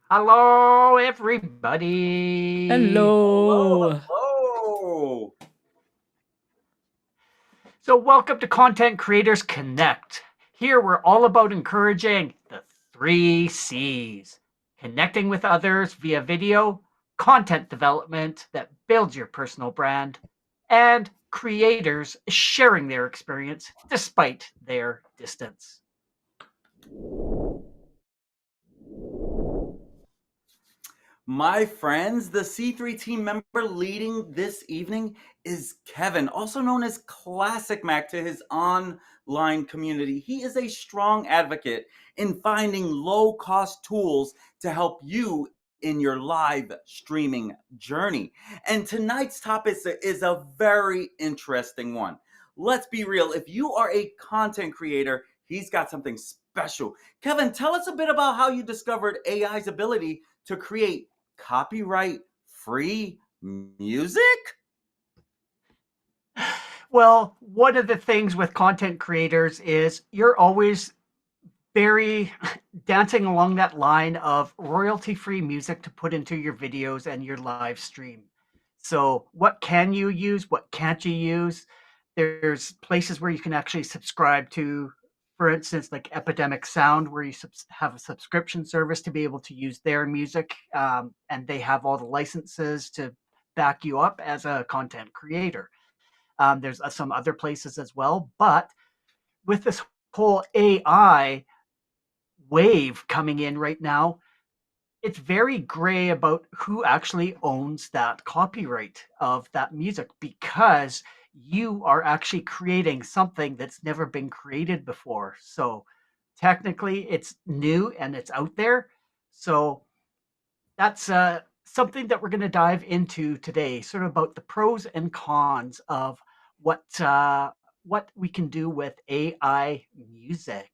Hello, everybody. Hello. Hello, hello. So, welcome to Content Creators Connect. Here, we're all about encouraging the three C's: connecting with others via video, content development that builds your personal brand, and creators sharing their experience despite their distance. My friends, the C3 team member leading this evening is Kevin, also known as Classic Mac to his online community. He is a strong advocate in finding low cost tools to help you in your live streaming journey. And tonight's topic is a very interesting one. Let's be real, if you are a content creator, he's got something special. Kevin, tell us a bit about how you discovered AI's ability to create copyright free music? Well, one of the things with content creators is you're always very dancing along that line of royalty free music to put into your videos and your live stream. So, what can you use? What can't you use? There's places where you can actually subscribe to, for instance, like Epidemic Sound, where you have a subscription service to be able to use their music, and they have all the licenses to back you up as a content creator. There's some other places as well, but with this whole AI wave coming in right now, it's very gray about who actually owns that copyright of that music because you are actually creating something that's never been created before. So technically, it's new and it's out there. So that's something that we're going to dive into today, sort of about the pros and cons of what we can do with AI music.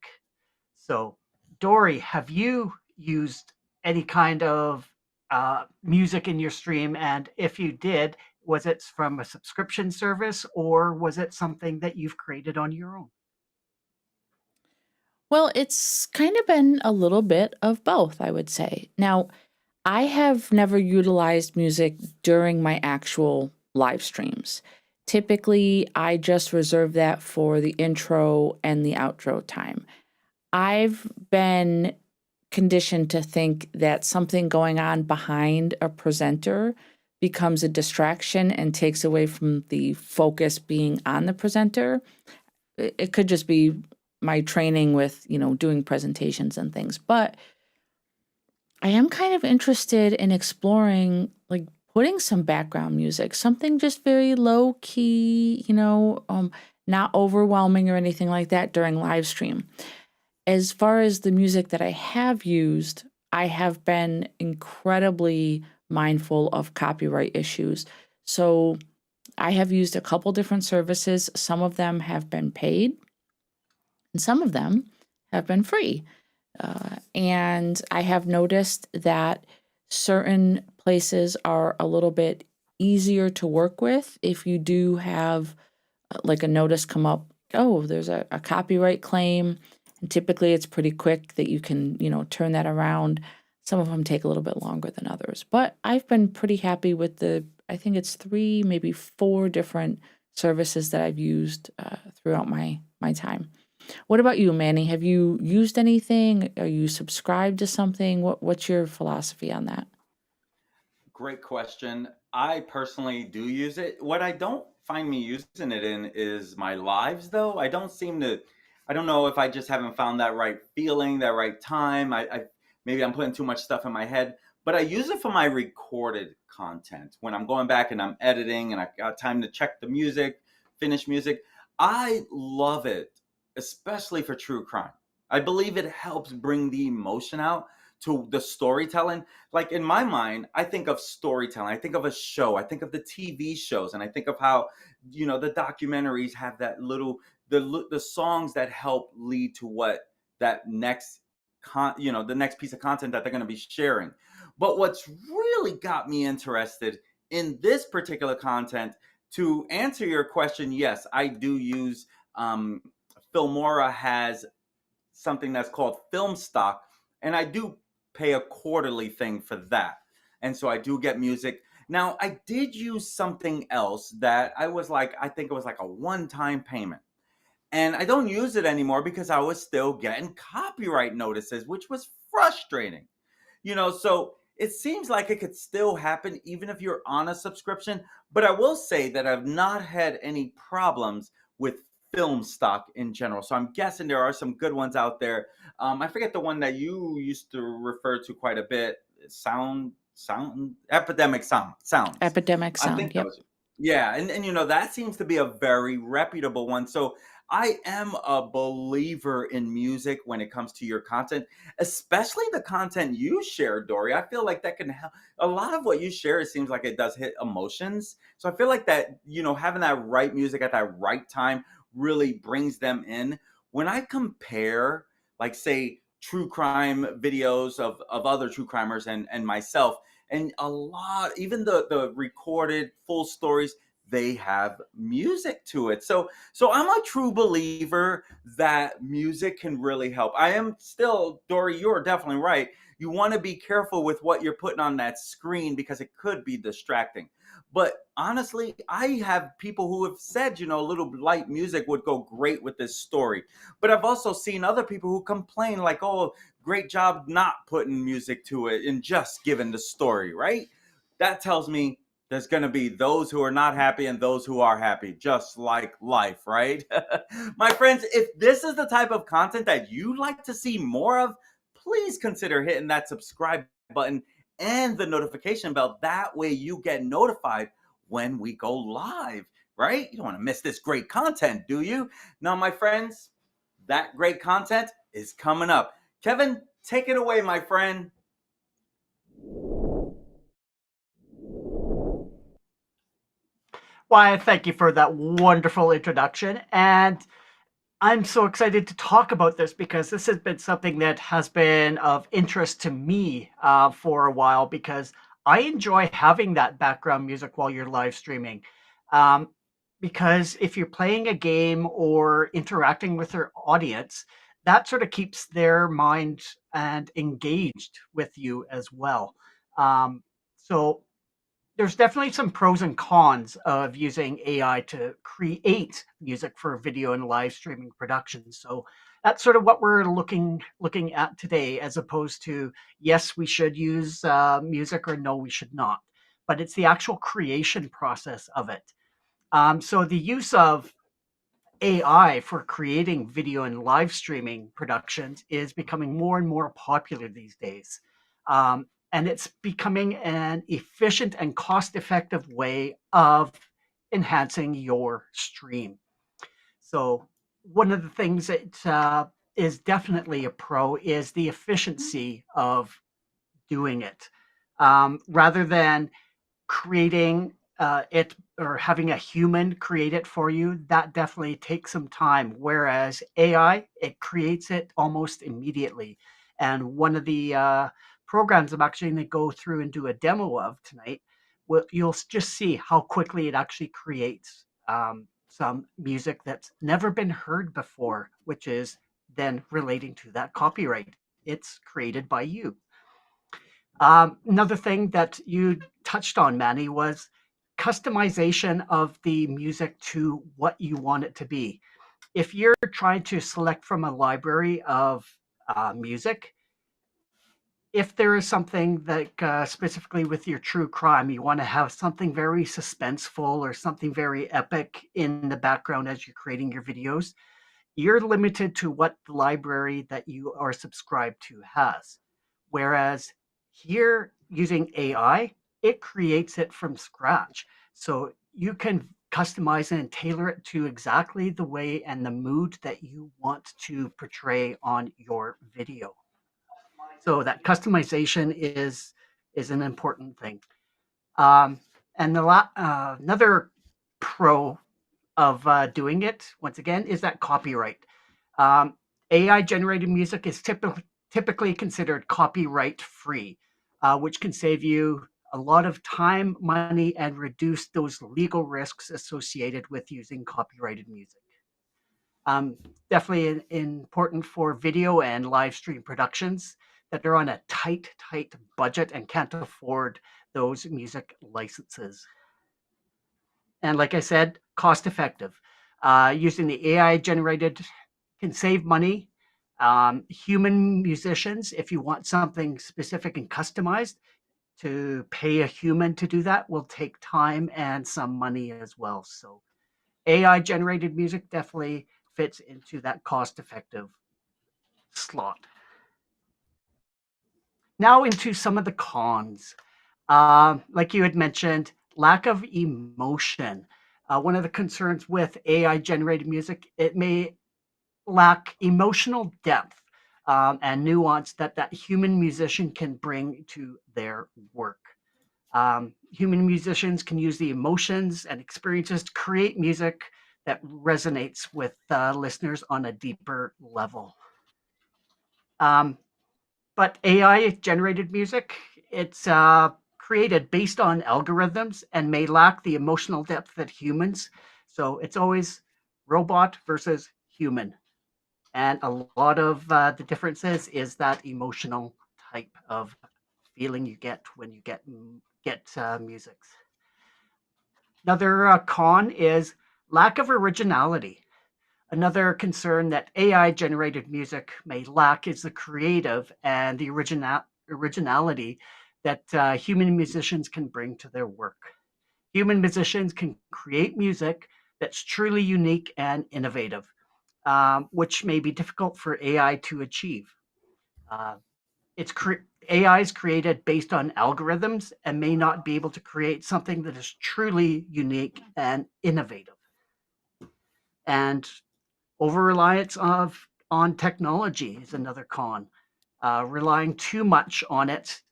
So, Dory, have you used any kind of music in your stream? And if you did, was it from a subscription service or was it something that you've created on your own? Well, it's kind of been a little bit of both, I would say. Now, I have never utilized music during my actual live streams. Typically, I just reserve that for the intro and the outro time. I've been conditioned to think that something going on behind a presenter becomes a distraction and takes away from the focus being on the presenter. It could just be my training with, doing presentations and things. But I am kind of interested in exploring like putting some background music, something just very low key, not overwhelming or anything like that during live stream. As far as the music that I have used, I have been incredibly mindful of copyright issues. So I have used a couple different services. Some of them have been paid, and some of them have been free. And I have noticed that certain places are a little bit easier to work with if you do have like a notice come up. Oh, there's a copyright claim. And typically it's pretty quick that you can, turn that around. Some of them take a little bit longer than others. But I've been pretty happy with I think it's three, maybe four different services that I've used throughout my time. What about you, Manny? Have you used anything? Are you subscribed to something? What's your philosophy on that? Great question. I personally do use it. What I don't find me using it in is my lives, though. I don't know if I just haven't found that right feeling, that right time. Maybe I'm putting too much stuff in my head, but I use it for my recorded content when I'm going back and I'm editing and I got time to check the music, finish music. I love it, especially for true crime. I believe it helps bring the emotion out to the storytelling. Like in my mind, I think of storytelling. I think of a show. I think of the TV shows, and I think of how the documentaries have that little the songs that help lead to what that next the next piece of content that they're going to be sharing. But what's really got me interested in this particular content, to answer your question, yes, I do use Filmora has something that's called film stock, and I do pay a quarterly thing for that. And so I do get music. Now, I did use something else that I was like, I think it was like a one time payment. And I don't use it anymore because I was still getting copyright notices, which was frustrating. So it seems like it could still happen even if you're on a subscription. But I will say that I've not had any problems with film stock in general. So I'm guessing there are some good ones out there. I forget the one that you used to refer to quite a bit. Epidemic Sounds. Epidemic I Sound. think that Yep. was, yeah, and that seems to be a very reputable one. So I am a believer in music when it comes to your content, especially the content you share, Dory. I feel like that can help. A lot of what you share, it seems like it does hit emotions. So I feel like that, having that right music at that right time really brings them in. When I compare, like, say, true crime videos of other true crimers and myself, and a lot, even the recorded full stories, they have music to it. So I'm a true believer that music can really help. I am still, Dory, you're definitely right. You want to be careful with what you're putting on that screen because it could be distracting. But honestly, I have people who have said, a little light music would go great with this story. But I've also seen other people who complain, like, oh, great job not putting music to it and just giving the story, right? That tells me there's going to be those who are not happy and those who are happy, just like life, right? My friends, if this is the type of content that you'd like to see more of, please consider hitting that subscribe button and the notification bell. That way you get notified when we go live, right? You don't want to miss this great content, do you? Now, my friends, that great content is coming up. Kevin, take it away, my friend. Why, thank you for that wonderful introduction. And I'm so excited to talk about this because this has been something that has been of interest to me for a while because I enjoy having that background music while you're live streaming. Um, because if you're playing a game or interacting with your audience, that sort of keeps their mind and engaged with you as well. So there's definitely some pros and cons of using AI to create music for video and live streaming productions. So that's sort of what we're looking at today, as opposed to yes, we should use music or no, we should not. But it's the actual creation process of it. So the use of AI for creating video and live streaming productions is becoming more and more popular these days. And it's becoming an efficient and cost effective way of enhancing your stream. So, one of the things that is definitely a pro is the efficiency of doing it. Rather than creating it or having a human create it for you, that definitely takes some time. Whereas AI, it creates it almost immediately. And one of the programs I'm actually going to go through and do a demo of tonight, you'll just see how quickly it actually creates some music that's never been heard before, which is then relating to that copyright. It's created by you. Another thing that you touched on, Manny, was customization of the music to what you want it to be. If you're trying to select from a library of music, if there is something like specifically with your true crime, you want to have something very suspenseful or something very epic in the background as you're creating your videos, you're limited to what the library that you are subscribed to has. Whereas here, using AI, it creates it from scratch. So you can customize it and tailor it to exactly the way and the mood that you want to portray on your video. So that customization is an important thing. Um, and another pro of doing it, once again, is that copyright. Um, AI generated music is typically considered copyright free, which can save you a lot of time, money, and reduce those legal risks associated with using copyrighted music. Um, Definitely important for video and live stream productions. that are on a tight budget and can't afford those music licenses. And like I said, cost effective. Using the AI generated can save money. Human musicians, if you want something specific and customized, to pay a human to do that will take time and some money as well. So AI generated music definitely fits into that cost effective slot. Now into some of the cons. Like you had mentioned, lack of emotion. One of the concerns with AI generated music, it may lack emotional depth and nuance that human musician can bring to their work. Human musicians can use the emotions and experiences to create music that resonates with listeners on a deeper level. Um, but AI generated music, it's created based on algorithms and may lack the emotional depth that humans. So it's always robot versus human. And a lot of the differences is that emotional type of feeling you get when you get music. Another con is lack of originality. Another concern that AI generated music may lack is the creative and the originality that human musicians can bring to their work. Human musicians can create music that's truly unique and innovative, which may be difficult for AI to achieve. Uh, AI is created based on algorithms and may not be able to create something that is truly unique and innovative. And over reliance of on technology is another con. Relying too much on it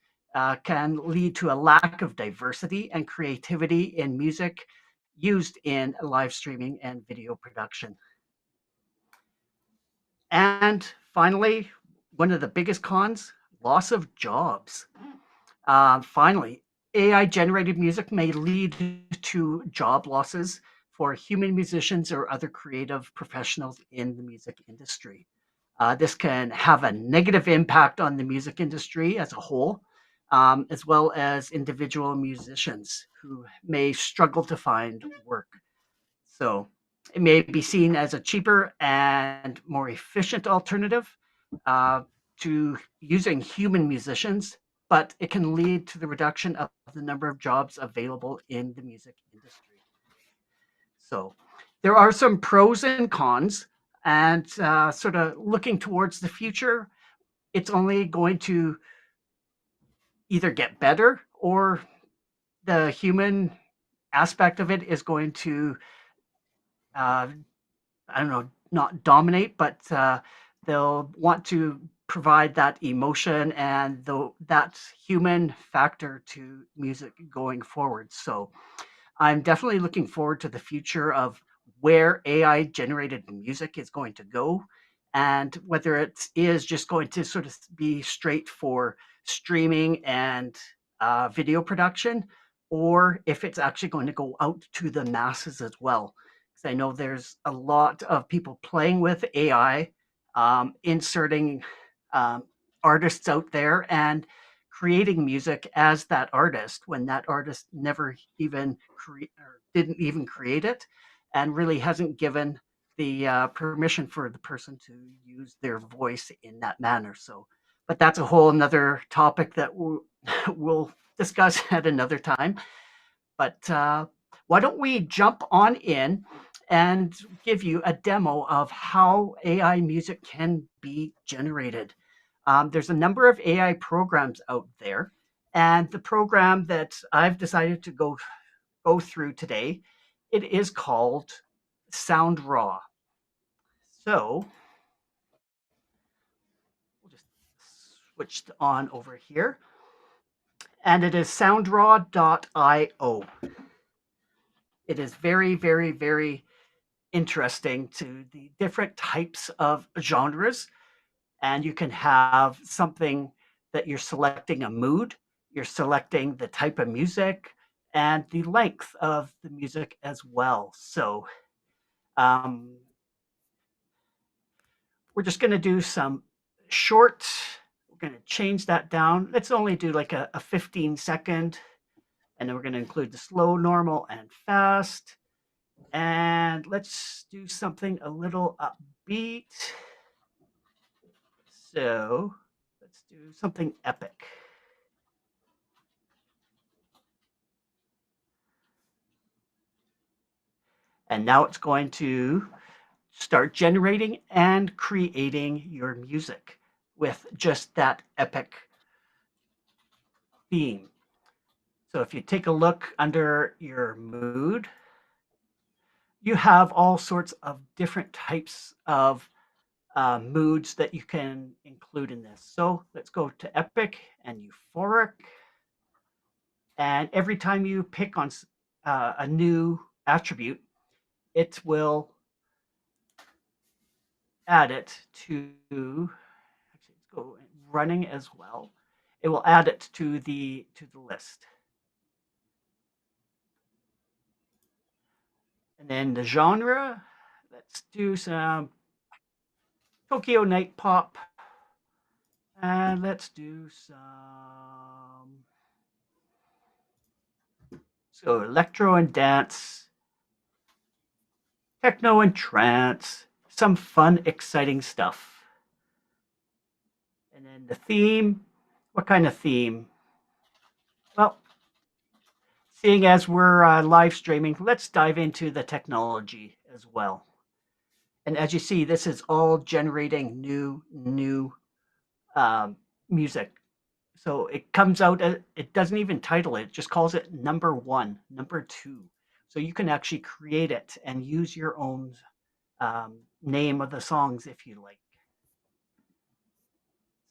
can lead to a lack of diversity and creativity in music used in live streaming and video production. And finally, one of the biggest cons, loss of jobs. Finally, AI generated music may lead to job losses for human musicians or other creative professionals in the music industry. This can have a negative impact on the music industry as a whole, as well as individual musicians who may struggle to find work. So it may be seen as a cheaper and more efficient alternative uh, to using human musicians, but it can lead to the reduction of the number of jobs available in the music industry. So there are some pros and cons, and sort of looking towards the future, it's only going to either get better or the human aspect of it is going to uh, I don't know, not dominate, but they'll want to provide that emotion and that human factor to music going forward. So I'm definitely looking forward to the future of where AI generated music is going to go and whether it is just going to sort of be straight for streaming and video production or if it's actually going to go out to the masses as well. Because I know there's a lot of people playing with AI, inserting um, artists out there and creating music as that artist when that artist never even didn't even create it and really hasn't given the permission for the person to use their voice in that manner. So, but that's a whole another topic that we'll discuss at another time. But why don't we jump on in and give you a demo of how AI music can be generated? There's a number of AI programs out there, and the program that I've decided to go through today, it is called SoundRaw. So we'll just switch on over here, and it is soundraw.io. It is very, very, very interesting to the different types of genres. And you can have something that you're selecting a mood, you're selecting the type of music, and the length of the music as well. So we're just going to do some short going to change that down. Let's only do like a 15-second. And then we're going to include the slow, normal, and fast. And let's do something a little upbeat. So let's do something epic. And now it's going to start generating and creating your music with just that epic theme. So if you take a look under your mood, you have all sorts of different types of moods that you can include in this. So let's go to epic and euphoric. And every time you pick on a new attribute, it will add it to, actually let's go running as well. It will add it to the list. And then the genre, let's do some Tokyo Night Pop. And let's do some electro and dance, techno and trance, some fun, exciting stuff. And then the theme, what kind of theme? Well, seeing as we're live streaming, let's dive into the technology as well. And as you see, this is all generating new music. So it comes out, it doesn't even title it, just calls it number 1, number 2. So you can actually create it and use your own name of the songs if you like.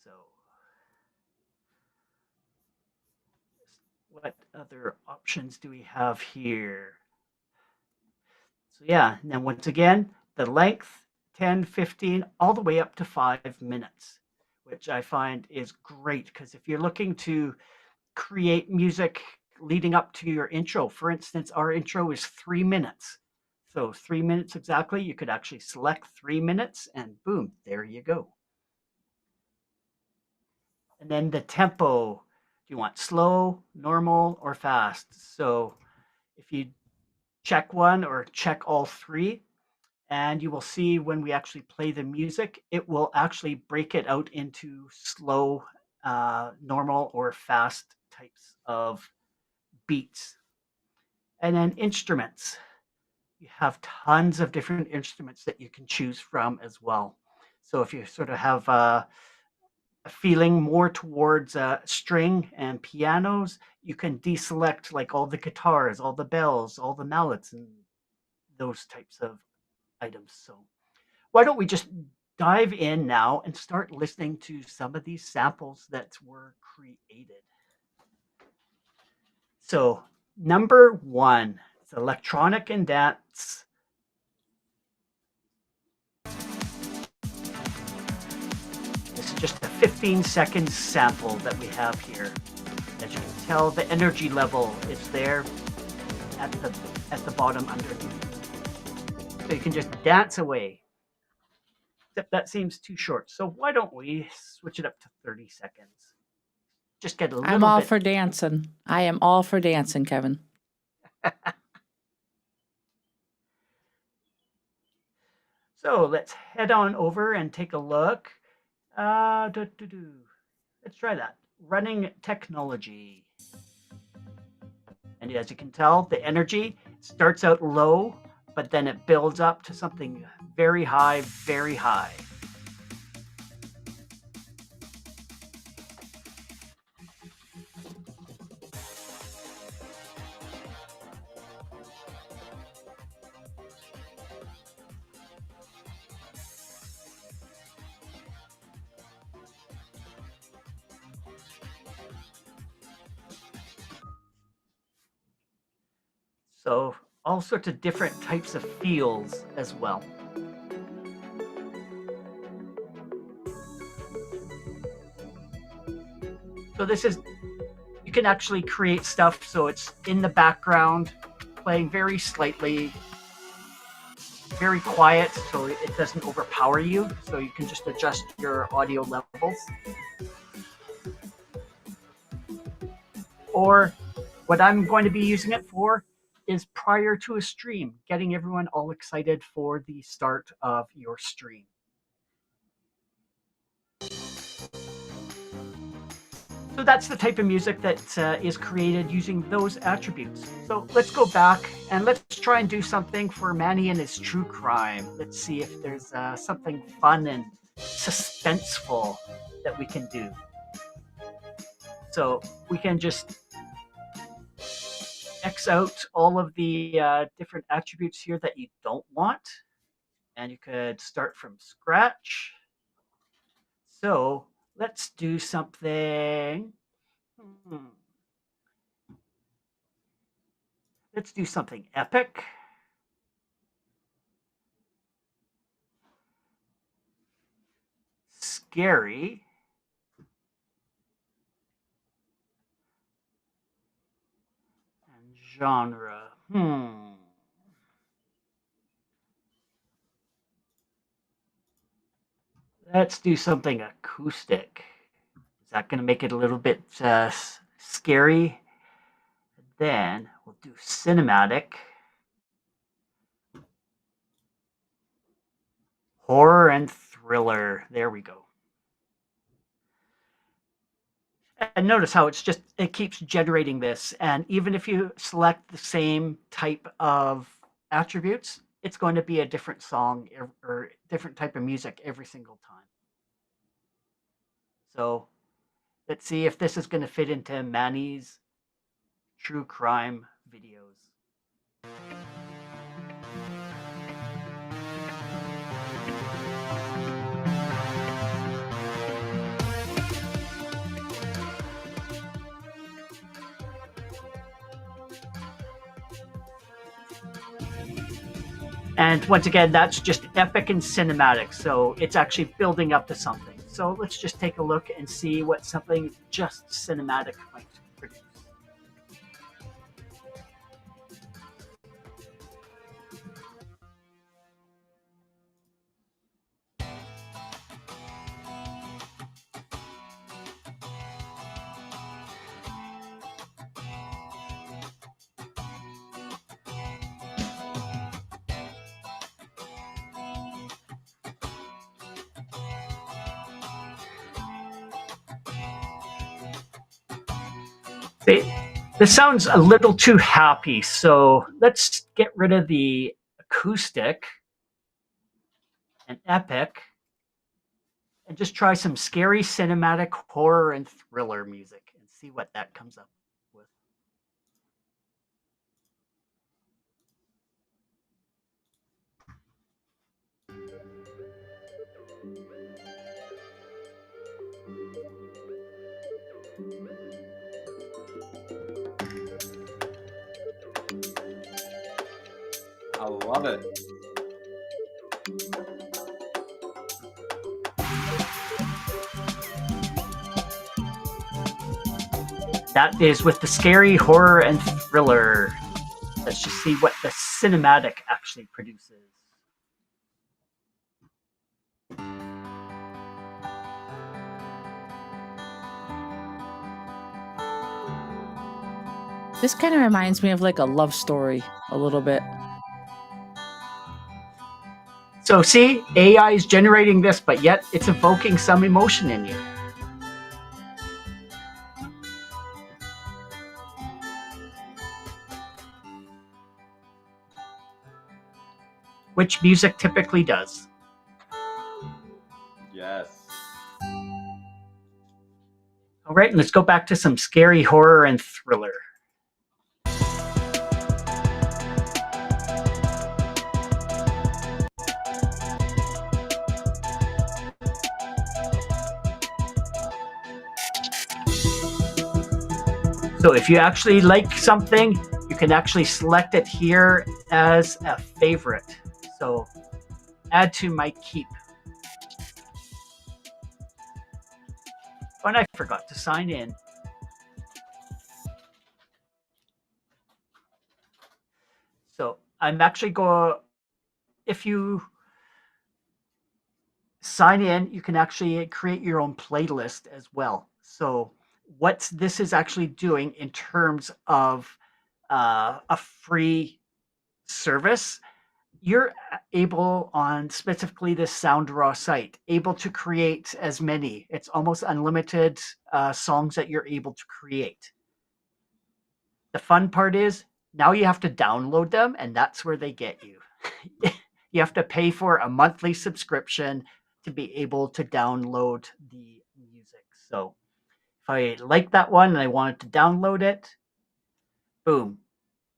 So what other options do we have here? So yeah, and then once again, the length, 10, 15, all the way up to 5 minutes, which I find is great because if you're looking to create music leading up to your intro, for instance, our intro is 3 minutes. So 3 minutes exactly, you could actually select 3 minutes and boom, there you go. And then the tempo, do you want slow, normal, or fast? So if you check one or check all 3, and you will see when we actually play the music, it will actually break it out into slow, normal, or fast types of beats. And then instruments. You have tons of different instruments that you can choose from as well. So if you sort of have a feeling more towards string and pianos, you can deselect like all the guitars, all the bells, all the mallets, and those types of items. So why don't we just dive in now and start listening to some of these samples that were created. So number 1, it's electronic and dance. This is just a 15-second sample that we have here. As you can tell, the energy level is there at the bottom underneath. So you can just dance away. Except that seems too short. So why don't we switch it up to 30 seconds? Just get a little I'm all bit. for dancing. I am all for dancing, Kevin. So let's head on over and take a look. Let's try that. Running technology. And as you can tell, the energy starts out low, but then it builds up to something very high, very high. So all sorts of different types of feels as well. So this is, you can actually create stuff so it's in the background, playing very slightly, very quiet so it doesn't overpower you. So you can just adjust your audio levels. or what I'm going to be using it for is prior to a stream, getting everyone all excited for the start of your stream. So that's the type of music that is created using those attributes. So let's go back and let's try and do something for Manny and his true crime. Let's see if there's something fun and suspenseful that we can do. So we can just X out all of the different attributes here that you don't want. And you could start from scratch. So let's do something. Let's do something epic. Scary. And genre. Let's do something acoustic. Is that going to make it a little bit scary? Then we'll do cinematic. Horror and thriller. There we go. And notice how it keeps generating this. And even if you select the same type of attributes, it's going to be a different song or different type of music every single time. So let's see if this is going to fit into Manny's true crime videos. And once again, that's just epic and cinematic. So it's actually building up to something. So let's just take a look and see what something just cinematic might produce. This sounds a little too happy, so let's get rid of the acoustic and epic and just try some scary cinematic horror and thriller music and see what that comes up with. I love it. That is with the scary horror and thriller. Let's just see what the cinematic actually produces. This kind of reminds me of like a love story a little bit. So see, AI is generating this, but yet it's evoking some emotion in you. Which music typically does. Yes. All right, and let's go back to some scary horror and thriller. So if you actually like something, you can actually select it here as a favorite. So add to my keep. Oh, and I forgot to sign in. So I'm actually if you sign in, you can actually create your own playlist as well. So what this is actually doing in terms of a free service, you're able on specifically this SoundRaw site, able to create as many. It's almost unlimited songs that you're able to create. The fun part is now you have to download them, and that's where they get you. You have to pay for a monthly subscription to be able to download the music. So if I like that one and I wanted to download it, boom,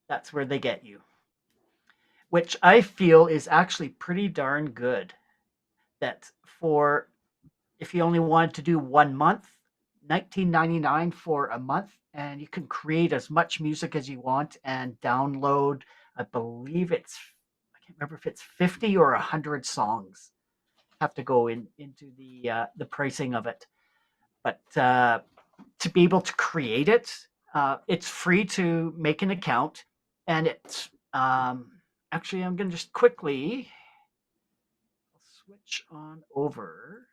that's where they get you. Which I feel is actually pretty darn good. That for if you only wanted to do 1 month, $19.99 for a month, and you can create as much music as you want and download. I believe I can't remember if it's 50 or 100 songs. Have to go into the pricing of it, but to be able to create it, it's free to make an account, and it's actually I'm going to just quickly switch on over.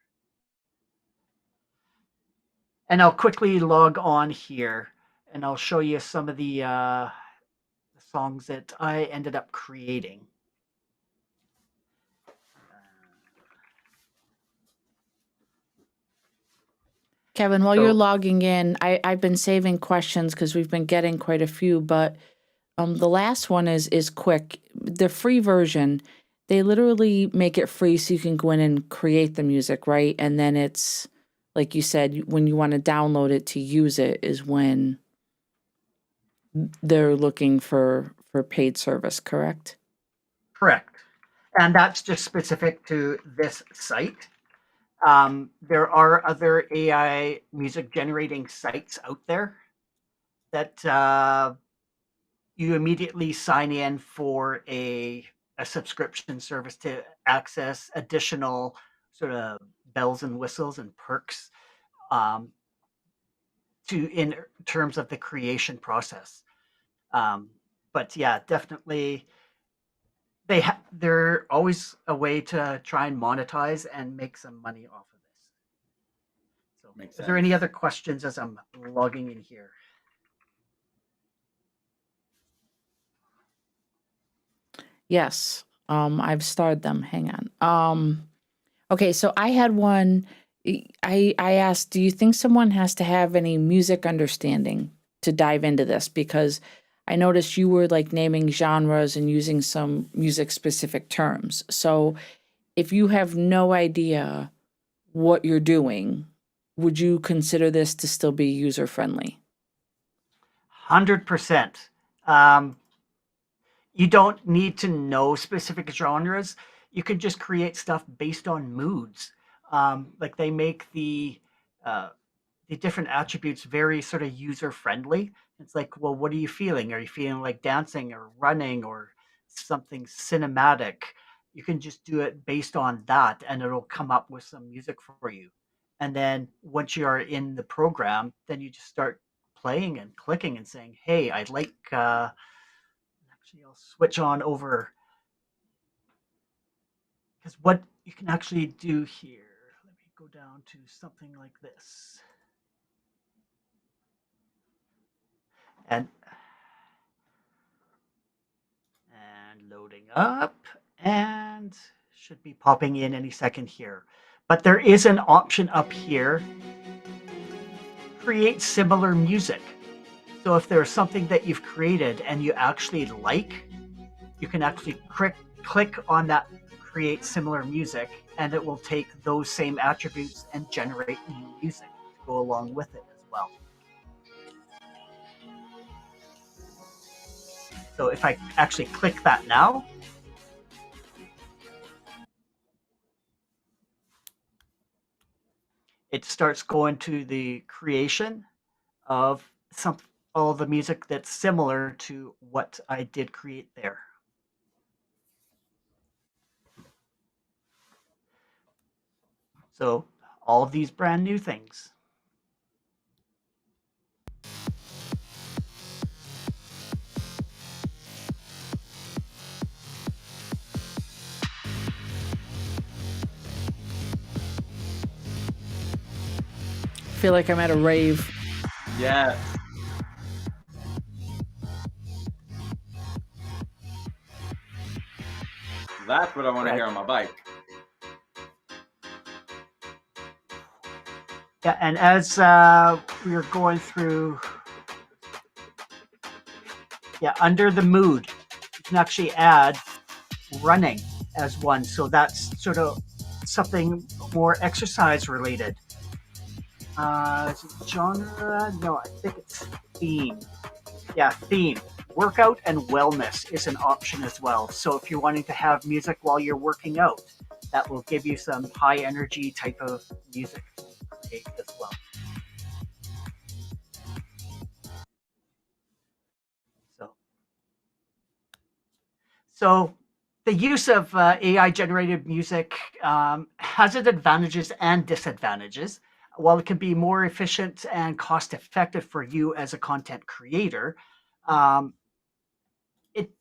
And I'll quickly log on here and I'll show you some of the songs that I ended up creating. Kevin, while you're So, logging in, I've been saving questions because we've been getting quite a few, but the last one is quick. The free version, they literally make it free so you can go in and create the music, right? And then it's, like you said, when you want to download it to use it is when they're looking for paid service, correct? correct. And that's just specific to this site. There are other AI music generating sites out there that you immediately sign in for a subscription service to access additional sort of bells and whistles and perks um, to in terms of the creation process. But yeah, definitely they're always a way to try and monetize and make some money off of this. So, Makes is there any sense. other questions as I'm logging in here? Yes. I've starred them. Hang on. Okay, so I had one. I asked, do you think someone has to have any music understanding to dive into this? Because I noticed you were like naming genres and using some music specific terms. So if you have no idea what you're doing, would you consider this to still be user friendly? 100%. You don't need to know specific genres. You can just create stuff based on moods. Like they make the different attributes very sort of user friendly. It's like, well, what are you feeling? Are you feeling like dancing or running or something cinematic? You can just do it based on that, and it'll come up with some music for you. And then once you are in the program, then you just start playing and clicking and saying, "Hey, I'd like." Actually, I'll switch on over because what you can actually do here. Let me go down to something like this. And loading up and should be popping in any second here. But there is an option up here, create similar music. So if there's something that you've created and you actually like, you can actually click on that create similar music, and it will take those same attributes and generate new music to go along with it as well. So if I actually click that now, it starts going to the creation of all the music that's similar to what I did create there. So all of these brand new things. I feel like I'm at a rave. Yes. That's what I want to Right. hear on my bike. Yeah, and as we are going through, yeah, under the mood, you can actually add running as one. So that's sort of something more exercise related. Is it genre? No, I think it's theme. Yeah, theme. Workout and wellness is an option as well. So if you're wanting to have music while you're working out, that will give you some high energy type of music to create as well. So, so the use of AI generated music has its advantages and disadvantages. While it can be more efficient and cost effective for you as a content creator, um, it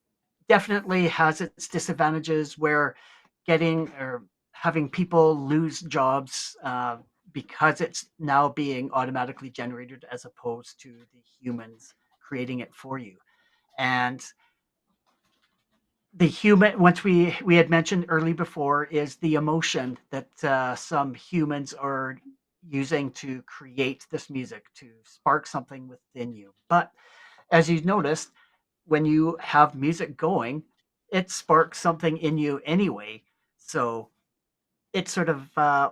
definitely has its disadvantages where getting or having people lose jobs because it's now being automatically generated as opposed to the humans creating it for you. And the human, once we had mentioned early before, is the emotion that some humans are using to create this music to spark something within you. But as you noticed, when you have music going, it sparks something in you anyway. So it's sort of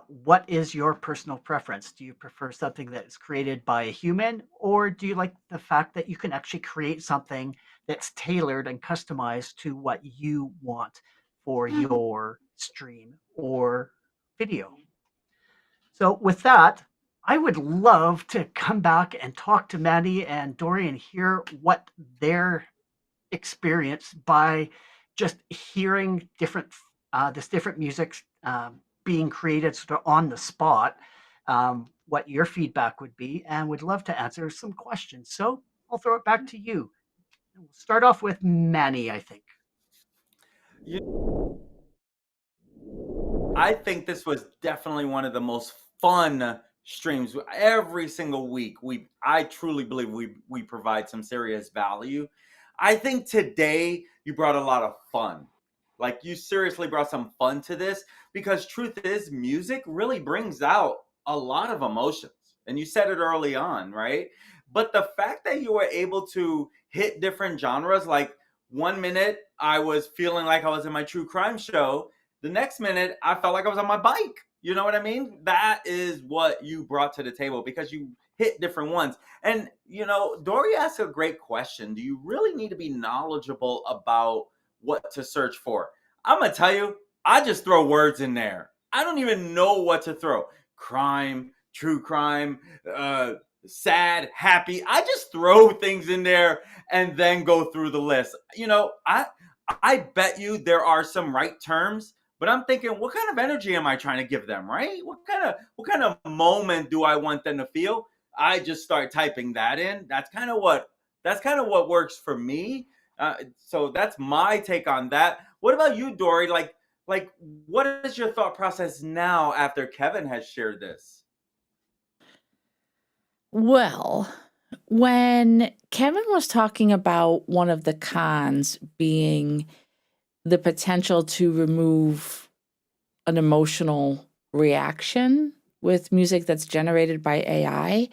what is your personal preference? Do you prefer something that is created by a human, or do you like the fact that you can actually create something that's tailored and customized to what you want for your stream or video? So, with that, I would love to come back and talk to Maddie and Dory and hear what their experience by just hearing this different music being created sort of on the spot, what your feedback would be, and would love to answer some questions. So I'll throw it back to you. We'll start off with Manny, I think. I think this was definitely one of the most fun streams. Every single week, I truly believe we provide some serious value. I think today you brought a lot of fun. Like you seriously brought some fun to this because truth is music really brings out a lot of emotions. And you said it early on, right? But the fact that you were able to hit different genres, like 1 minute I was feeling like I was in my true crime show, the next minute I felt like I was on my bike. You know what I mean? That is what you brought to the table because you hit different ones. And Dory asked a great question. Do you really need to be knowledgeable about what to search for? I'm gonna tell you, I just throw words in there. I don't even know what to throw. Crime, true crime, sad, happy. I just throw things in there and then go through the list. I bet you there are some right terms, but I'm thinking, what kind of energy am I trying to give them, right? What kind of moment do I want them to feel? I just start typing that in. That's kind of what works for me. So that's my take on that. What about you, Dory? Like, what is your thought process now after Kevin has shared this? Well, when Kevin was talking about one of the cons being the potential to remove an emotional reaction with music that's generated by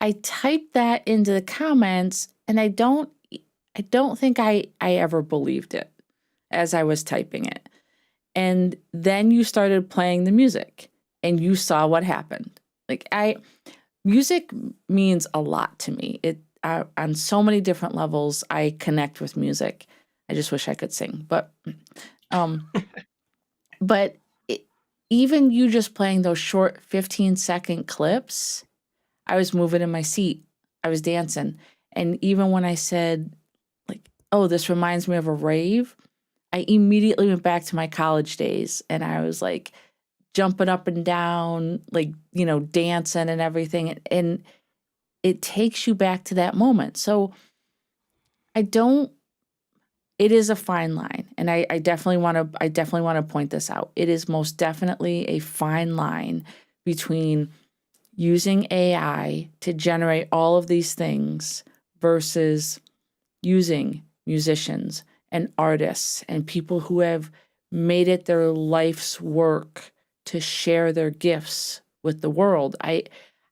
I typed that into the comments and I don't think I ever believed it as I was typing it. And then you started playing the music and you saw what happened. Like music means a lot to me. On so many different levels I connect with music. I just wish I could sing, um but even you just playing those short 15-second clips, I was moving in my seat. I was dancing. And even when I said, like, oh, this reminds me of a rave, I immediately went back to my college days and I was like jumping up and down, like, dancing and everything. And it takes you back to that moment. So it is a fine line. And I definitely want to point this out. It is most definitely a fine line between using AI to generate all of these things versus using musicians and artists and people who have made it their life's work to share their gifts with the world. I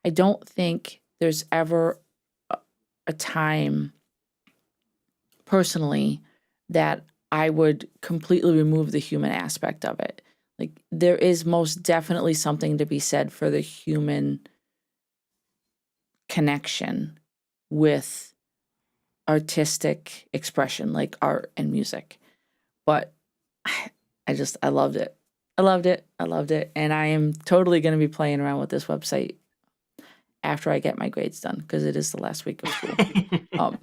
don't think there's ever a time personally that I would completely remove the human aspect of it. Like, there is most definitely something to be said for the human connection with artistic expression, like art and music. But I loved it. I loved it. I loved it. And I am totally going to be playing around with this website after I get my grades done, because it is the last week of school.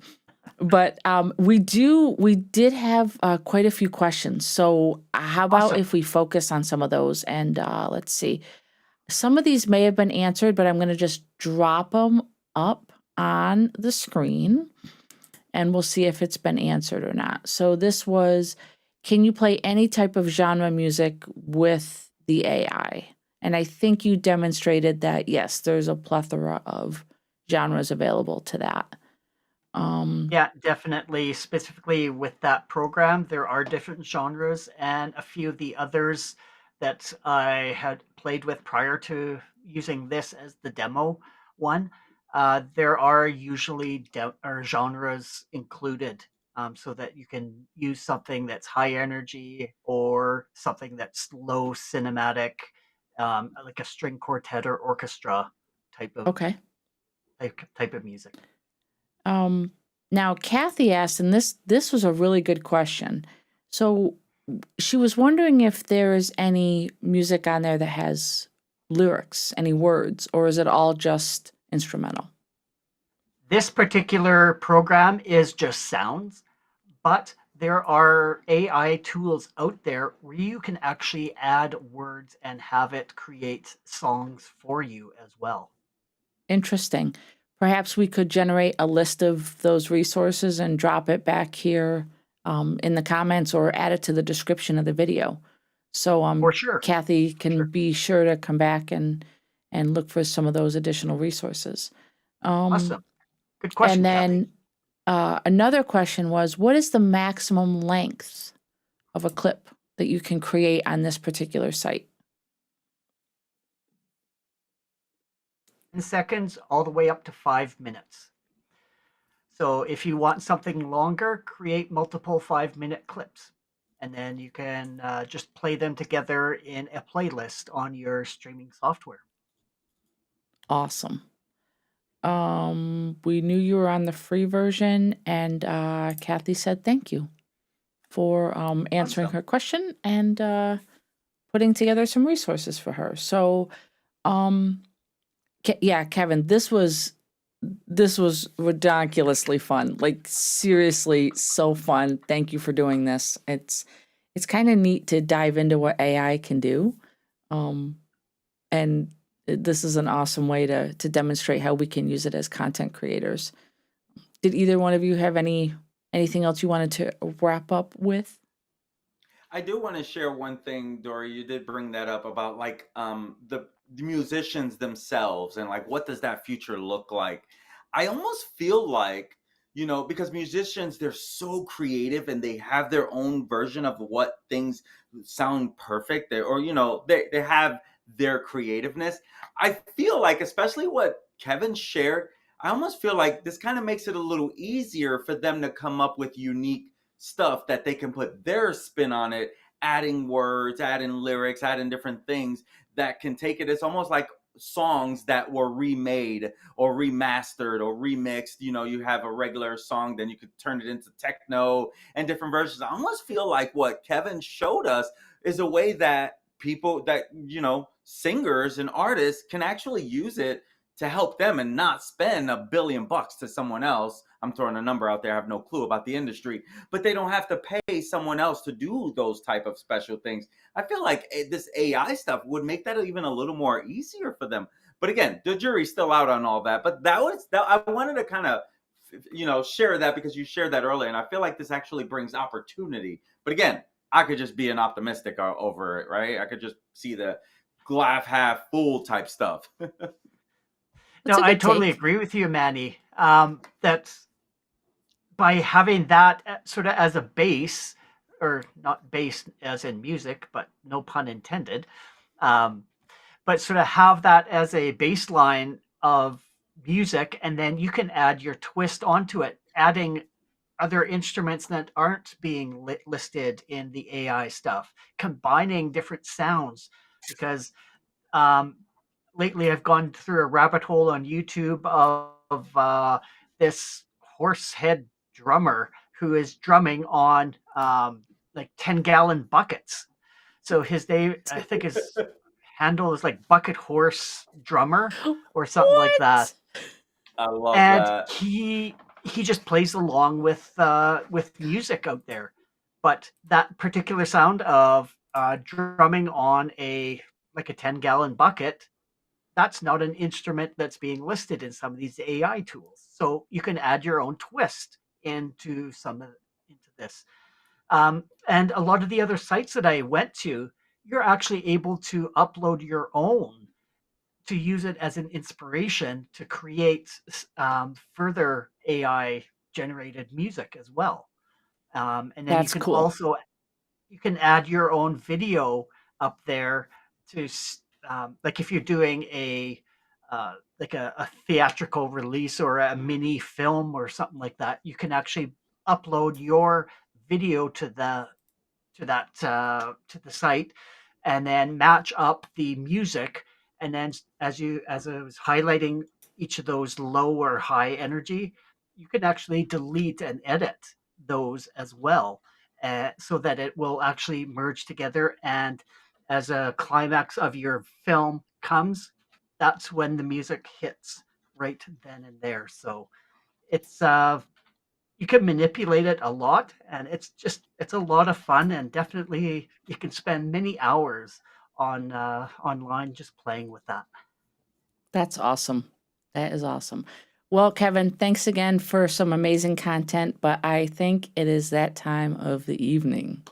But we did have quite a few questions. So how about Awesome. if we focus on some of those? And let's see. Some of these may have been answered, but I'm going to just drop them up on the screen and we'll see if it's been answered or not. So this was, can you play any type of genre music with the AI? And I think you demonstrated that, yes, there's a plethora of genres available to that. Yeah, definitely. Specifically with that program, there are different genres, and a few of the others that I had played with prior to using this as the demo one. There are usually or genres included, so that you can use something that's high energy or something that's low cinematic, like a string quartet or orchestra type of Okay. type of music. Now Kathy asked, and this was a really good question. So she was wondering if there is any music on there that has lyrics, any words, or is it all just instrumental? This particular program is just sounds, but there are AI tools out there where you can actually add words and have it create songs for you as well. Interesting. Perhaps we could generate a list of those resources and drop it back here in the comments or add it to the description of the video. So For sure. Kathy can Sure. be sure to come back and look for some of those additional resources. Awesome. Good And question, Kathy. then another question was, what is the maximum length of a clip that you can create on this particular site? 10 seconds all the way up to 5 minutes. So if you want something longer, create multiple 5-minute clips. And then you can just play them together in a playlist on your streaming software. Awesome. We knew you were on the free version, and Kathy said thank you for answering Awesome. her question and putting together some resources for her. So, yeah, Kevin, this was ridiculously fun. Like, seriously, so fun. Thank you for doing this. It's kind of neat to dive into what AI can do, and this is an awesome way to demonstrate how we can use it as content creators. Did either one of you have anything else you wanted to wrap up with? I do want to share one thing, Dory. You did bring that up about like the musicians themselves and like what does that future look like? I almost feel like, because musicians, they're so creative and they have their own version of what things sound perfect, or they have their creativeness. I feel like, especially what Kevin shared, I almost feel like this kind of makes it a little easier for them to come up with unique stuff that they can put their spin on it, adding words, adding lyrics, adding different things that can take it. It's almost like songs that were remade or remastered or remixed. You have a regular song, then you could turn it into techno and different versions. I almost feel like what Kevin showed us is a way that people, that singers and artists can actually use it to help them and not spend $1 billion to someone else. I'm throwing a number out there. I have no clue about the industry, but they don't have to pay someone else to do those type of special things. I feel like this AI stuff would make that even a little more easier for them. But again, the jury's still out on all that. But I wanted to kind of, share that because you shared that earlier, and I feel like this actually brings opportunity. But again, I could just be an optimistic over it, right? I could just see the glass half full type stuff. That's No, a I good totally take. agree with you, Manny. That by having that sort of as a base, or not base as in music, but no pun intended, um, but sort of have that as a baseline of music, and then you can add your twist onto it, adding other instruments that aren't being listed in the AI stuff, combining different sounds. Because um, lately I've gone through a rabbit hole on YouTube of this horsehead drummer who is drumming on like 10-gallon buckets. So his name, I think his handle is like Bucket Horse Drummer or something like that. What? I love And that. he just plays along with music out there. But that particular sound of drumming on a like a 10-gallon bucket, that's not an instrument that's being listed in some of these AI tools. So you can add your own twist into into this. And a lot of the other sites that I went to, you're actually able to upload your own to use it as an inspiration to create further AI generated music as well. And then That's cool. you can add your own video up there to like if you're doing like a theatrical release or a mini film or something like that, you can actually upload your video to the site, and then match up the music. And then as I was highlighting each of those low or high energy, you can actually delete and edit those as well, so that it will actually merge together. And as a climax of your film comes, that's when the music hits right then and there. So it's you can manipulate it a lot, and it's a lot of fun, and definitely you can spend many hours on online just playing with that. That's awesome. That is awesome. Well, Kevin, thanks again for some amazing content, but I think it is that time of the evening.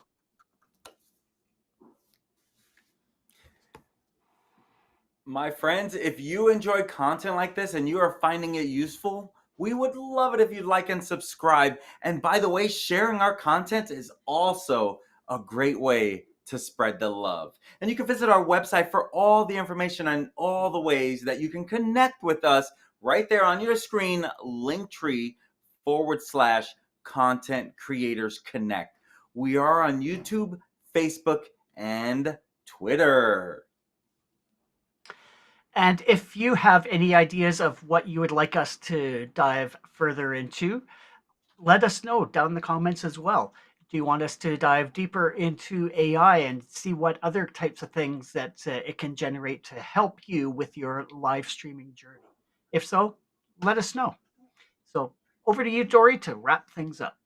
My friends, if you enjoy content like this and you are finding it useful, we would love it if you'd like and subscribe. And by the way, sharing our content is also a great way to spread the love. And you can visit our website for all the information and all the ways that you can connect with us right there on your screen, Linktree/Content Creators Connect. We are on YouTube, Facebook, and Twitter. And if you have any ideas of what you would like us to dive further into, let us know down in the comments as well. Do you want us to dive deeper into AI and see what other types of things that it can generate to help you with your live streaming journey? If so, let us know. So over to you, Dory, to wrap things up.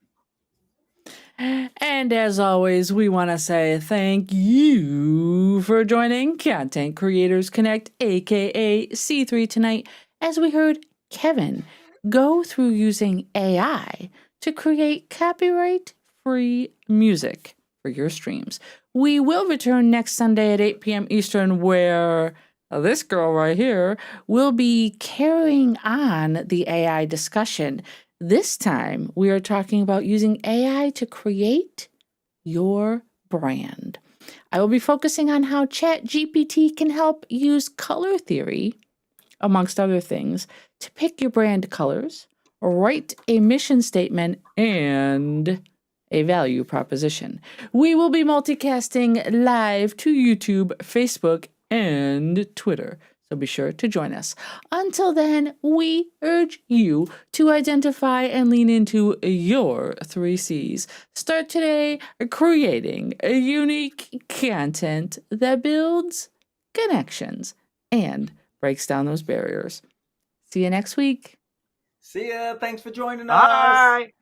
And as always, we want to say thank you for joining Content Creators Connect, aka C3, tonight, as we heard Kevin go through using AI to create copyright free music for your streams. We will return next Sunday at 8 p.m. Eastern, where this girl right here will be carrying on the AI discussion. This time, we are talking about using AI to create your brand. I will be focusing on how ChatGPT can help use color theory, amongst other things, to pick your brand colors, write a mission statement, and a value proposition. We will be multicasting live to YouTube, Facebook, and Twitter. So be sure to join us. Until then, we urge you to identify and lean into your 3 C's. Start today creating a unique content that builds connections and breaks down those barriers. See you next week. See ya. Thanks for joining us. Bye.